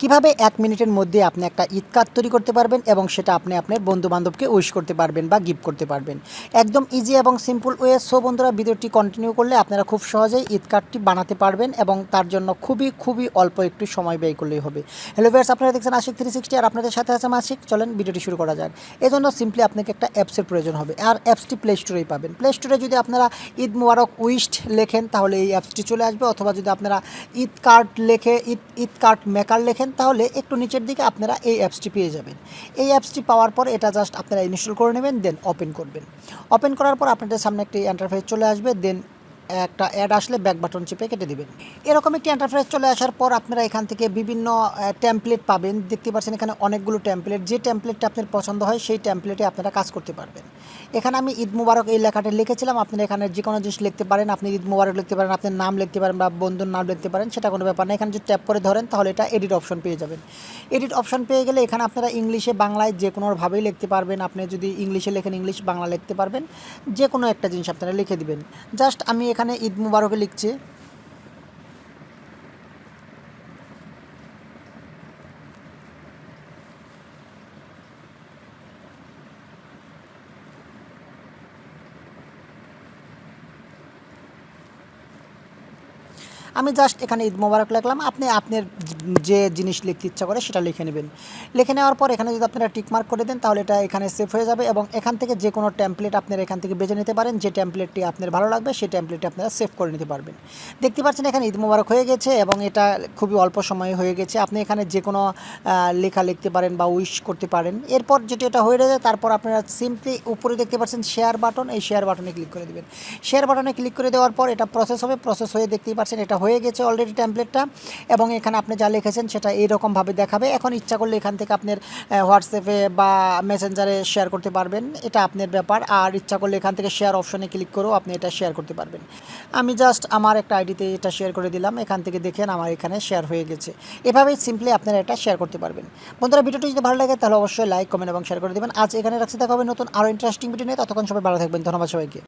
কিভাবে 1 মিনিটের মধ্যে আপনি একটা ঈদ কার্ড তৈরি করতে পারবেন এবং সেটা আপনি আপনার বন্ধু-বান্ধবকে উইশ করতে পারবেন বা গিফট করতে পারবেন। একদম ইজি এবং সিম্পল ওয়ে। সো বন্ধুরা, ভিডিওটি কন্টিনিউ করলে আপনারা খুব সহজেই ঈদ কার্ডটি বানাতে পারবেন এবং তার জন্য খুবই অল্প একটু সময় ব্যয় করলেই হবে। হ্যালো ভিউয়ার্স, আপনারা দেখছেন আশিক 360 আর আপনাদের সাথে আছে আশিক। চলেন ভিডিওটি শুরু করা যাক। এজন্য সিম্পলি আপনাকে একটা অ্যাপসের প্রয়োজন হবে, আর অ্যাপসটি প্লে স্টোরেই পাবেন। প্লে স্টোরে যদি আপনারা ঈদ মুবারক উইশড লেখেন তাহলে এই অ্যাপসটি চলে আসবে, অথবা যদি আপনারা ঈদ কার্ড লেখে ঈদ কার্ড মেকার লেখেন তাহলে একটু নিচের দিকে আপনারা এই অ্যাপসটি পেয়ে যাবেন। এই অ্যাপসটি পাওয়ার পর এটা জাস্ট আপনারা ইনস্টল করে নেবেন, দেন ওপেন করবেন। ওপেন করার পর আপনাদের সামনে একটি ইন্টারফেস চলে আসবে, দেন একটা অ্যাড আসলে ব্যাক বাটন চেপে কেটে দিবেন। এরকম একটি ইন্টারফেস চলে আসার পর আপনারা এখান থেকে বিভিন্ন টেমপ্লেট পাবেন। দেখতে পাচ্ছেন এখানে অনেকগুলো টেমপ্লেট। যে টেমপ্লেটটা আপনার পছন্দ হয় সেই টেমপ্লেটে আপনারা কাজ করতে পারবেন। এখানে আমি ঈদ মুবারক এই লেখাটা লিখেছিলাম। আপনারা এখানে যে কোনো জিনিস লিখতে পারেন। আপনি ঈদ মুবারক লিখতে পারেন, আপনার নাম লিখতে পারেন বা বন্ধুর নাম লিখতে পারেন, সেটা কোনো ব্যাপার না। এখানে যদি ট্যাপ করে ধরেন তাহলে এটা এডিট অপশন পেয়ে যাবেন। এডিট অপশন পেয়ে গেলে এখানে আপনারা ইংলিশে বাংলায় যে কোনোভাবেই লিখতে পারবেন। আপনি যদি ইংলিশে লেখেন ইংলিশ বাংলা লিখতে পারবেন, যে কোনো একটা জিনিস আপনারা লিখে দিবেন। জাস্ট আমি এখানে ঈদ মুবারকে লিখছি। আমি জাস্ট এখানে ঈদ মোবারক লিখলাম। আপনি আপনার যে জিনিস লিখতে ইচ্ছা করে সেটা লিখে নেবেন। লিখে নেওয়ার পর এখানে যদি আপনারা টিক মার্ক করে দেন তাহলে এটা এখানে সেভ হয়ে যাবে, এবং এখান থেকে যে কোনো টেমপ্লেট আপনারা এখান থেকে বেছে নিতে পারেন। যে টেমপ্লেটটি আপনার ভালো লাগবে সেই টেমপ্লেটটি আপনারা সেভ করে নিতে পারবেন। দেখতে পাচ্ছেন এখানে ঈদ মোবারক হয়ে গেছে এবং এটা খুবই অল্প সময়ে হয়ে গেছে। আপনি এখানে যে কোনো লেখা লিখতে পারেন বা উইশ করতে পারেন। এরপর যেটা এটা হয়ে যায় তারপর আপনারা সিম্পলি উপরে দেখতে পাচ্ছেন শেয়ার বাটন, এই শেয়ার বাটনে ক্লিক করে দেবেন। শেয়ার বাটনে ক্লিক করে দেওয়ার পর এটা প্রসেস হবে। প্রসেস হয়ে দেখতেই পাচ্ছেন এটা হয়ে গেছে অলরেডি টেমপ্লেটটা, এবং এখানে আপনি যা লিখেছেন সেটা এইরকমভাবে দেখাবে। এখন ইচ্ছা করলে এখান থেকে আপনার হোয়াটসঅ্যাপে বা মেসেঞ্জারে শেয়ার করতে পারবেন, এটা আপনার ব্যাপার। আর ইচ্ছা করলে এখান থেকে শেয়ার অপশনে ক্লিক করেও আপনি এটা শেয়ার করতে পারবেন। আমি জাস্ট আমার একটা আইডিতে এটা শেয়ার করে দিলাম। এখান থেকে দেখেন আমার এখানে শেয়ার হয়ে গেছে। এভাবেই সিম্পলি আপনারা এটা শেয়ার করতে পারবেন। বন্ধুরা, ভিডিওটি যদি ভালো লাগে তাহলে অবশ্যই লাইক, কমেন্ট এবং শেয়ার করে দেবেন। আজ এখানে রাখছি, দেখা হবে নতুন আরও ইন্টারেস্টিং ভিডিও নিয়ে। ততক্ষণ সবাই ভালো থাকবেন। ধন্যবাদ সবাইকে।